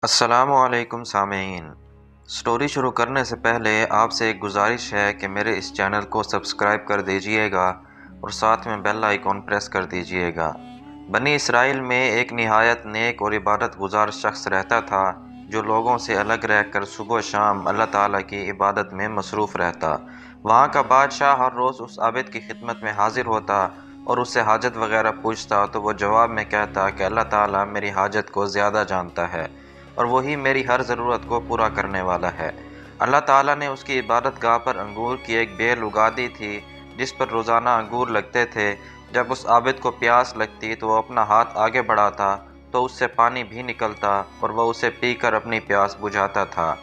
السلام علیکم سامعین۔ سٹوری شروع کرنے سے پہلے آپ سے ایک گزارش ہے کہ میرے اس چینل کو سبسکرائب کر دیجئے گا اور ساتھ میں بیل آئیکن پریس کر دیجئے گا۔ بنی اسرائیل میں ایک نہایت نیک اور عبادت گزار شخص رہتا تھا جو لوگوں سے الگ رہ کر صبح و شام اللہ تعالیٰ کی عبادت میں مصروف رہتا۔ وہاں کا بادشاہ ہر روز اس عابد کی خدمت میں حاضر ہوتا اور اس سے حاجت وغیرہ پوچھتا تو وہ جواب میں کہتا کہ اللہ تعالیٰ میری حاجت کو زیادہ جانتا ہے اور وہی میری ہر ضرورت کو پورا کرنے والا ہے۔ اللہ تعالیٰ نے اس کی عبادت گاہ پر انگور کی ایک بیل اگا دی تھی جس پر روزانہ انگور لگتے تھے۔ جب اس عابد کو پیاس لگتی تو وہ اپنا ہاتھ آگے بڑھاتا تو اس سے پانی بھی نکلتا اور وہ اسے پی کر اپنی پیاس بجھاتا تھا۔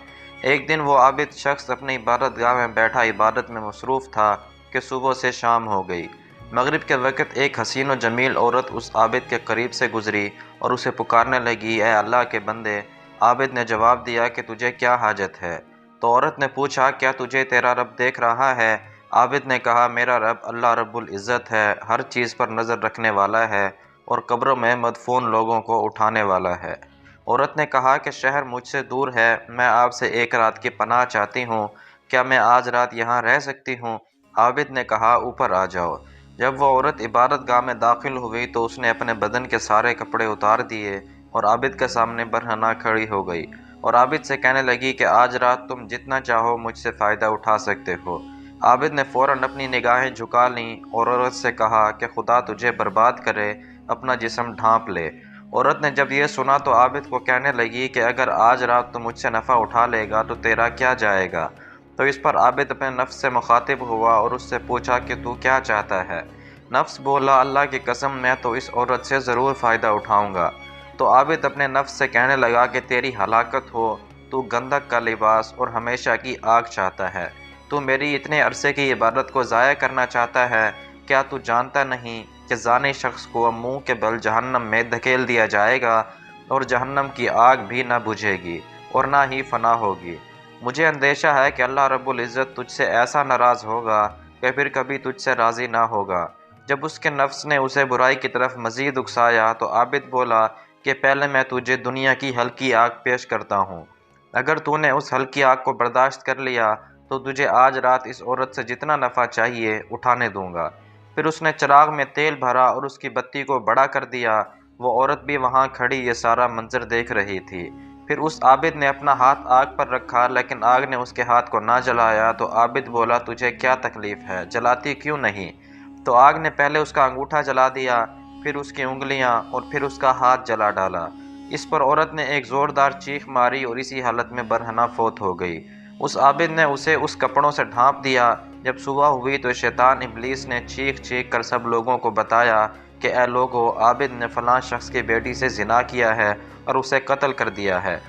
ایک دن وہ عابد شخص اپنی عبادت گاہ میں بیٹھا عبادت میں مصروف تھا کہ صبح سے شام ہو گئی۔ مغرب کے وقت ایک حسین و جمیل عورت اس عابد کے قریب سے گزری اور اسے پکارنے لگی، اے اللہ کے بندے۔ عابد نے جواب دیا کہ تجھے کیا حاجت ہے؟ تو عورت نے پوچھا، کیا تجھے تیرا رب دیکھ رہا ہے؟ عابد نے کہا، میرا رب اللہ رب العزت ہے، ہر چیز پر نظر رکھنے والا ہے اور قبروں میں مدفون لوگوں کو اٹھانے والا ہے۔ عورت نے کہا کہ شہر مجھ سے دور ہے، میں آپ سے ایک رات کی پناہ چاہتی ہوں، کیا میں آج رات یہاں رہ سکتی ہوں؟ عابد نے کہا، اوپر آ جاؤ۔ جب وہ عورت عبادت گاہ میں داخل ہوئی تو اس نے اپنے بدن کے سارے کپڑے اتار دیے اور عابد کے سامنے برہنہ کھڑی ہو گئی اور عابد سے کہنے لگی کہ آج رات تم جتنا چاہو مجھ سے فائدہ اٹھا سکتے ہو۔ عابد نے فوراً اپنی نگاہیں جھکا لیں اور عورت سے کہا کہ خدا تجھے برباد کرے، اپنا جسم ڈھانپ لے۔ عورت نے جب یہ سنا تو عابد کو کہنے لگی کہ اگر آج رات تو مجھ سے نفع اٹھا لے گا تو تیرا کیا جائے گا؟ تو اس پر عابد اپنے نفس سے مخاطب ہوا اور اس سے پوچھا کہ تو کیا چاہتا ہے؟ نفس بولا، اللہ کی قسم میں تو اس عورت سے ضرور فائدہ اٹھاؤں گا۔ تو عابد اپنے نفس سے کہنے لگا کہ تیری ہلاکت ہو، تو گندھک کا لباس اور ہمیشہ کی آگ چاہتا ہے۔ تو میری اتنے عرصے کی عبادت کو ضائع کرنا چاہتا ہے؟ کیا تو جانتا نہیں کہ زانی شخص کو منہ کے بل جہنم میں دھکیل دیا جائے گا اور جہنم کی آگ بھی نہ بجھے گی اور نہ ہی فنا ہوگی؟ مجھے اندیشہ ہے کہ اللہ رب العزت تجھ سے ایسا ناراض ہوگا کہ پھر کبھی تجھ سے راضی نہ ہوگا۔ جب اس کے نفس نے اسے برائی کی طرف مزید اکسایا تو عابد بولا کہ پہلے میں تجھے دنیا کی ہلکی آگ پیش کرتا ہوں، اگر تو نے اس ہلکی آگ کو برداشت کر لیا تو تجھے آج رات اس عورت سے جتنا نفع چاہیے اٹھانے دوں گا۔ پھر اس نے چراغ میں تیل بھرا اور اس کی بتی کو بڑا کر دیا۔ وہ عورت بھی وہاں کھڑی یہ سارا منظر دیکھ رہی تھی۔ پھر اس عابد نے اپنا ہاتھ آگ پر رکھا لیکن آگ نے اس کے ہاتھ کو نہ جلایا۔ تو عابد بولا، تجھے کیا تکلیف ہے؟ جلاتی کیوں نہیں؟ تو آگ نے پہلے اس کا انگوٹھا جلا دیا، پھر اس کی انگلیاں اور پھر اس کا ہاتھ جلا ڈالا۔ اس پر عورت نے ایک زوردار چیخ ماری اور اسی حالت میں برہنہ فوت ہو گئی۔ اس عابد نے اسے اس کپڑوں سے ڈھانپ دیا۔ جب صبح ہوئی تو شیطان ابلیس نے چیخ چیخ کر سب لوگوں کو بتایا کہ اے لوگو، عابد نے فلاں شخص کی بیٹی سے زنا کیا ہے اور اسے قتل کر دیا ہے۔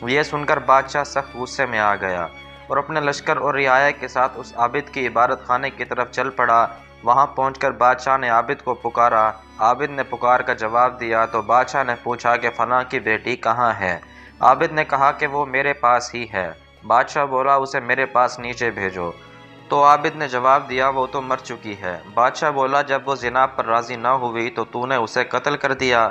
یہ سن کر بادشاہ سخت غصے میں آ گیا اور اپنے لشکر اور رعایا کے ساتھ اس عابد کی عبادت خانے کی طرف چل پڑا۔ وہاں پہنچ کر بادشاہ نے عابد کو پکارا۔ عابد نے پکار کا جواب دیا تو بادشاہ نے پوچھا کہ فلاں کی بیٹی کہاں ہے؟ عابد نے کہا کہ وہ میرے پاس ہی ہے۔ بادشاہ بولا، اسے میرے پاس نیچے بھیجو۔ تو عابد نے جواب دیا، وہ تو مر چکی ہے۔ بادشاہ بولا، جب وہ زنا پر راضی نہ ہوئی تو نے اسے قتل کر دیا۔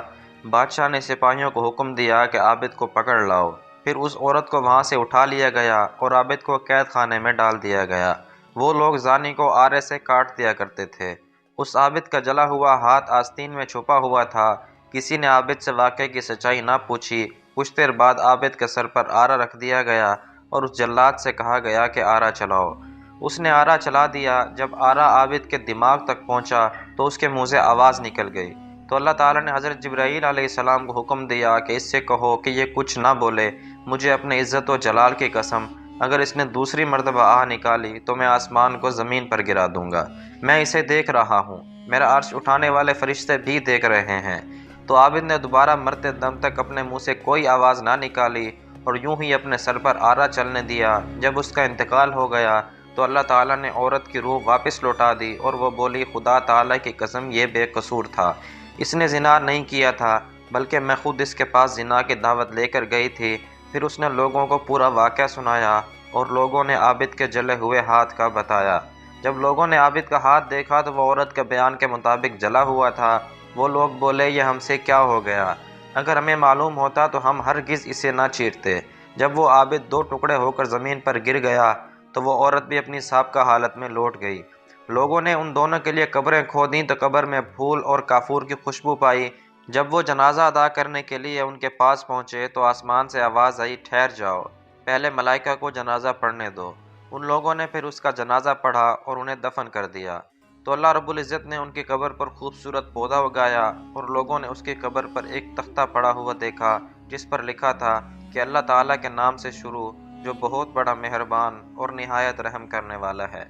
بادشاہ نے سپاہیوں کو حکم دیا کہ عابد کو پکڑ لاؤ۔ پھر اس عورت کو وہاں سے اٹھا لیا گیا اور عابد کو قید خانے میں ڈال دیا گیا۔ وہ لوگ زانی کو آرے سے کاٹ دیا کرتے تھے۔ اس عابد کا جلا ہوا ہاتھ آستین میں چھپا ہوا تھا۔ کسی نے عابد سے واقعے کی سچائی نہ پوچھی۔ کچھ دیر بعد عابد کے سر پر آرا رکھ دیا گیا اور اس جلاد سے کہا گیا کہ آرا چلاؤ۔ اس نے آرا چلا دیا۔ جب آرا عابد کے دماغ تک پہنچا تو اس کے منہ سے آواز نکل گئی۔ تو اللہ تعالیٰ نے حضرت جبرائیل علیہ السلام کو حکم دیا کہ اس سے کہو کہ یہ کچھ نہ بولے، مجھے اپنے عزت و جلال کی قسم، اگر اس نے دوسری مرتبہ آہ نکالی تو میں آسمان کو زمین پر گرا دوں گا۔ میں اسے دیکھ رہا ہوں، میرا عرش اٹھانے والے فرشتے بھی دیکھ رہے ہیں۔ تو عابد نے دوبارہ مرتے دم تک اپنے منہ سے کوئی آواز نہ نکالی اور یوں ہی اپنے سر پر آرا چلنے دیا۔ جب اس کا انتقال ہو گیا تو اللہ تعالیٰ نے عورت کی روح واپس لوٹا دی اور وہ بولی، خدا تعالیٰ کی قسم، یہ بے قصور تھا، اس نے زنا نہیں کیا تھا، بلکہ میں خود اس کے پاس زنا کی دعوت لے کر گئی تھی۔ پھر اس نے لوگوں کو پورا واقعہ سنایا اور لوگوں نے عابد کے جلے ہوئے ہاتھ کا بتایا۔ جب لوگوں نے عابد کا ہاتھ دیکھا تو وہ عورت کے بیان کے مطابق جلا ہوا تھا۔ وہ لوگ بولے، یہ ہم سے کیا ہو گیا؟ اگر ہمیں معلوم ہوتا تو ہم ہرگز اسے نہ چیرتے۔ جب وہ عابد 2 ٹکڑے ہو کر زمین پر گر گیا تو وہ عورت بھی اپنی سابقہ حالت میں لوٹ گئی۔ لوگوں نے ان دونوں کے لیے قبریں کھودیں تو قبر میں پھول اور کافور کی خوشبو پائی۔ جب وہ جنازہ ادا کرنے کے لیے ان کے پاس پہنچے تو آسمان سے آواز آئی، ٹھہر جاؤ، پہلے ملائکہ کو جنازہ پڑھنے دو۔ ان لوگوں نے پھر اس کا جنازہ پڑھا اور انہیں دفن کر دیا۔ تو اللہ رب العزت نے ان کی قبر پر خوبصورت پودا اگایا اور لوگوں نے اس کی قبر پر ایک تختہ پڑا ہوا دیکھا جس پر لکھا تھا کہ اللہ تعالیٰ کے نام سے شروع، جو بہت بڑا مہربان اور نہایت رحم کرنے والا ہے،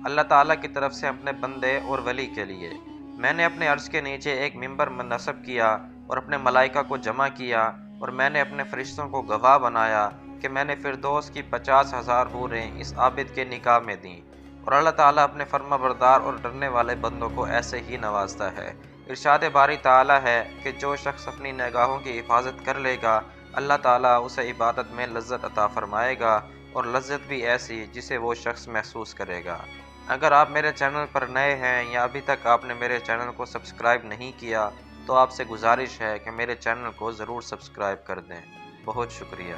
اللہ تعالیٰ کی طرف سے اپنے بندے اور ولی کے لیے۔ میں نے اپنے عرش کے نیچے ایک ممبر نصب کیا اور اپنے ملائکہ کو جمع کیا، اور میں نے اپنے فرشتوں کو گواہ بنایا کہ میں نے فردوس کی 50,000 حوریں اس عابد کے نکاح میں دیں۔ اور اللہ تعالیٰ اپنے فرما بردار اور ڈرنے والے بندوں کو ایسے ہی نوازتا ہے۔ ارشاد باری تعالیٰ ہے کہ جو شخص اپنی نگاہوں کی حفاظت کر لے گا، اللہ تعالیٰ اسے عبادت میں لذت عطا فرمائے گا، اور لذت بھی ایسی جسے وہ شخص محسوس کرے گا۔ اگر آپ میرے چینل پر نئے ہیں یا ابھی تک آپ نے میرے چینل کو سبسکرائب نہیں کیا تو آپ سے گزارش ہے کہ میرے چینل کو ضرور سبسکرائب کر دیں۔ بہت شکریہ۔